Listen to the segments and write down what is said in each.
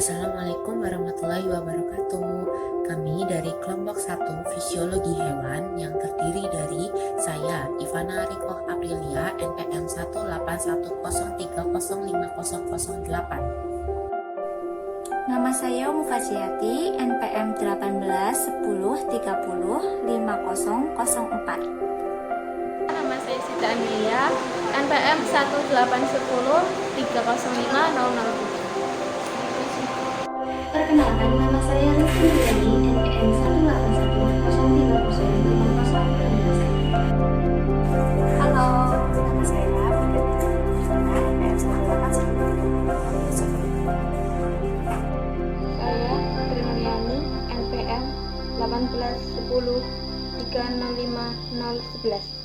Assalamualaikum warahmatullahi wabarakatuh. Kami dari kelompok 1 Fisiologi Hewan yang terdiri dari saya, Ivana Rikoh Aprilia, NPM 18103050008. Nama saya Mufajiati, NPM 1810305004. Nama saya Sita Amelia, NPM 18103050007. Perkenalkan, nama saya Rizky Nurjani, NPM 18103050012. Halo, nama saya NPM 181. Saya Trimariani, NPM 18103050011.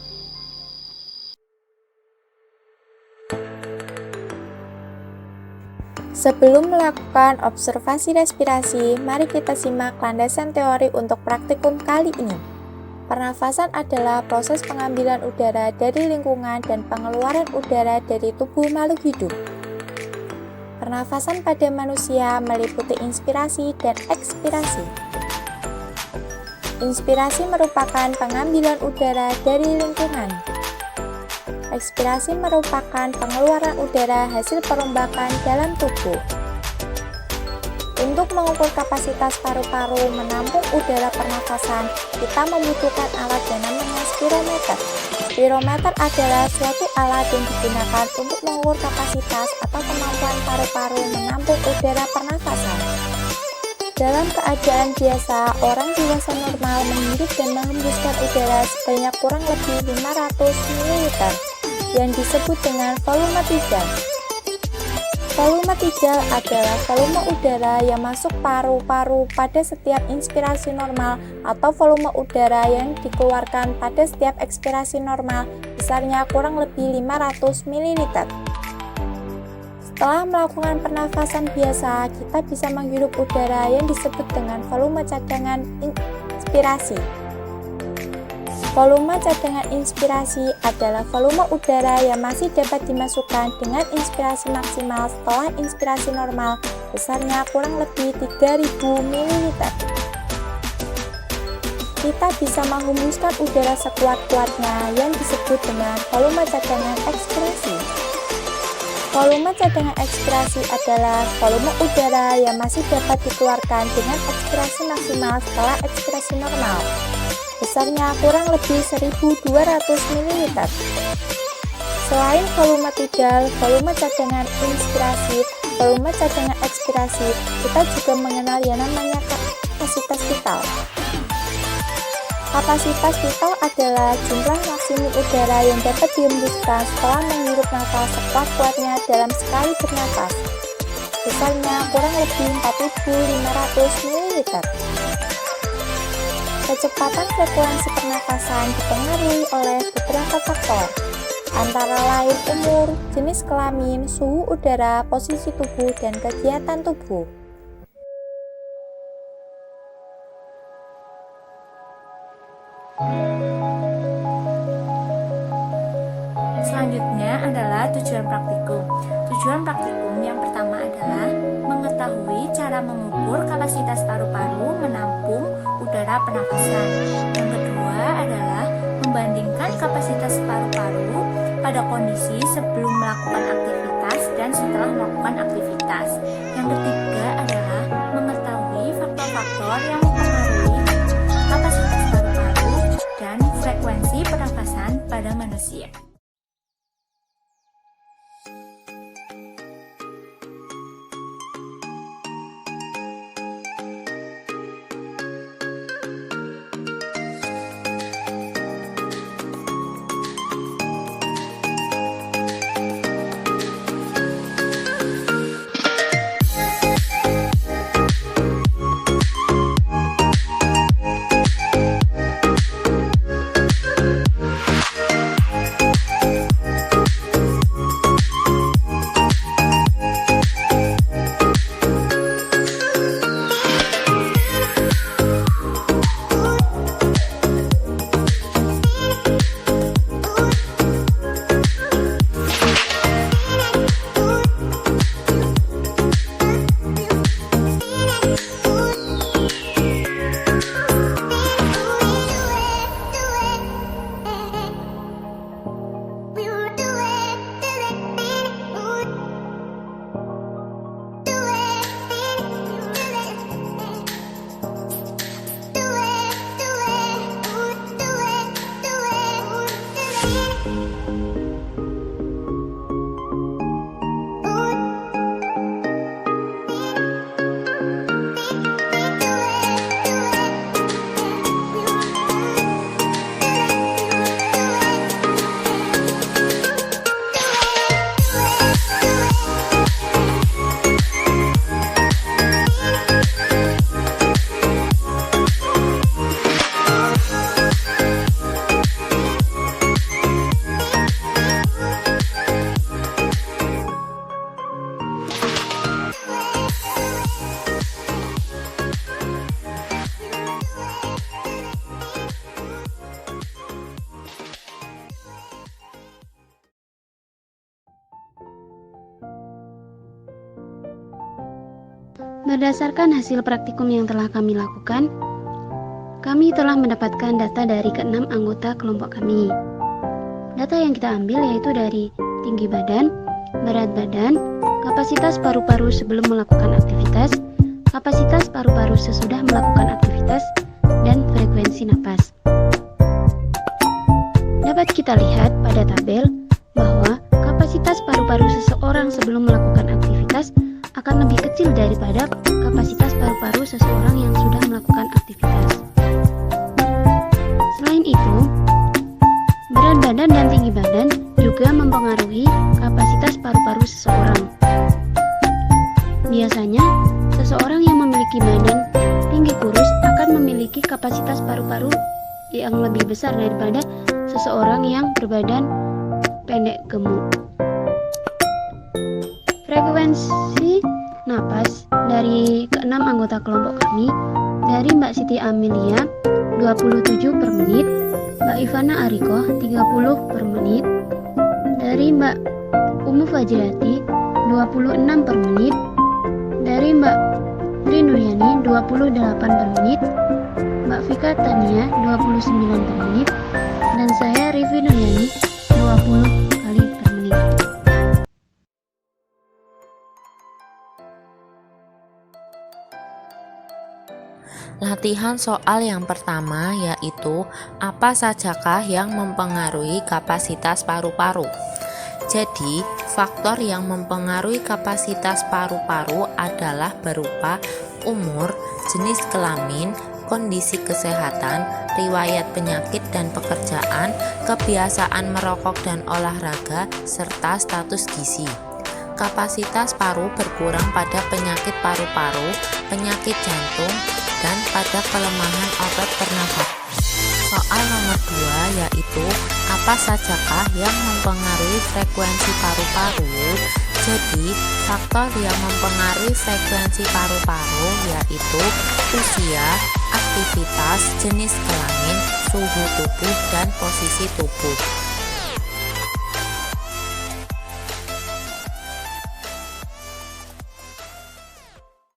Sebelum melakukan observasi respirasi, mari kita simak landasan teori untuk praktikum kali ini. Pernafasan adalah proses pengambilan udara dari lingkungan dan pengeluaran udara dari tubuh makhluk hidup. Pernafasan pada manusia meliputi inspirasi dan ekspirasi. Inspirasi merupakan pengambilan udara dari lingkungan. Ekspirasi merupakan pengeluaran udara hasil perombakan dalam tubuh. Untuk mengukur kapasitas paru-paru menampung udara pernafasan, kita membutuhkan alat yang namanya spirometer. Spirometer adalah suatu alat yang digunakan untuk mengukur kapasitas atau kemampuan paru-paru menampung udara pernafasan. Dalam keadaan biasa, orang dewasa normal menghirup dan menghembuskan udara sebanyak kurang lebih 500 ml yang disebut dengan volume tidal. Volume tidal adalah volume udara yang masuk paru-paru pada setiap inspirasi normal atau volume udara yang dikeluarkan pada setiap ekspirasi normal, besarnya kurang lebih 500 ml. Setelah melakukan pernafasan biasa, kita bisa menghirup udara yang disebut dengan volume cadangan inspirasi. Volume cadangan inspirasi adalah volume udara yang masih dapat dimasukkan dengan inspirasi maksimal setelah inspirasi normal, besarnya kurang lebih 3000 ml. Kita bisa menghembuskan udara sekuat-kuatnya yang disebut dengan volume cadangan ekspirasi. Volume cadangan ekspirasi adalah volume udara yang masih dapat dikeluarkan dengan ekspirasi maksimal setelah ekspirasi normal, besarnya kurang lebih 1200 ml. Selain volume tidal, volume cadangan inspirasi, volume cadangan ekspirasi, kita juga mengenal yang namanya kapasitas vital. Kapasitas vital adalah jumlah maksimum udara yang dapat dihembuskan setelah menghirup nafas sekuat-kuatnya dalam sekali bernafas, besarnya kurang lebih 4500 ml. Kecepatan frekuensi pernafasan dipengaruhi oleh beberapa faktor, antara lain umur, jenis kelamin, suhu udara, posisi tubuh, dan kegiatan tubuh. Selanjutnya adalah tujuan praktikum. Tujuan praktikum yang pertama adalah mengetahui cara mengukur kapasitas paru-paru menampung udara pernafasan. Yang kedua adalah membandingkan kapasitas paru-paru pada kondisi sebelum melakukan aktivitas dan setelah melakukan aktivitas. Yang ketiga adalah mengetahui faktor-faktor yang mempengaruhi kapasitas paru-paru dan frekuensi pernafasan pada manusia. Berdasarkan hasil praktikum yang telah kami lakukan, kami telah mendapatkan data dari keenam anggota kelompok kami. Data yang kita ambil yaitu dari tinggi badan, berat badan, kapasitas paru-paru sebelum melakukan aktivitas, kapasitas paru-paru sesudah melakukan aktivitas, dan frekuensi napas. Dapat kita lihat pada tabel bahwa kapasitas paru-paru seseorang sebelum melakukan aktivitas akan lebih kecil daripada kapasitas paru-paru seseorang yang sudah melakukan aktivitas. Selain itu, berat badan dan tinggi badan juga mempengaruhi kapasitas paru-paru seseorang. Biasanya, seseorang yang memiliki badan tinggi kurus akan memiliki kapasitas paru-paru yang lebih besar daripada seseorang yang berbadan pendek gemuk. Frekuensi napas dari keenam anggota kelompok kami, dari Mbak Siti Amelia 27 per menit, Mbak Ivana Ariko 30 per menit, dari Mbak Umu Fajriati 26 per menit, dari Mbak Tri Nuryani 28 per menit, Mbak Vika Tania 29 per menit, dan saya Rivi Nuryani 20 kali per menit. Latihan soal yang pertama yaitu apa sajakah yang mempengaruhi kapasitas paru-paru. Jadi, faktor yang mempengaruhi kapasitas paru-paru adalah berupa umur, jenis kelamin, kondisi kesehatan, riwayat penyakit dan pekerjaan, kebiasaan merokok dan olahraga, serta status gizi. Kapasitas paru berkurang pada penyakit paru-paru, penyakit jantung, dan pada kelemahan otot pernafasan. Soal nomor 2 yaitu apa sajakah yang mempengaruhi frekuensi paru-paru. Jadi, faktor yang mempengaruhi frekuensi paru-paru yaitu usia, aktivitas, jenis kelamin, suhu tubuh, dan posisi tubuh.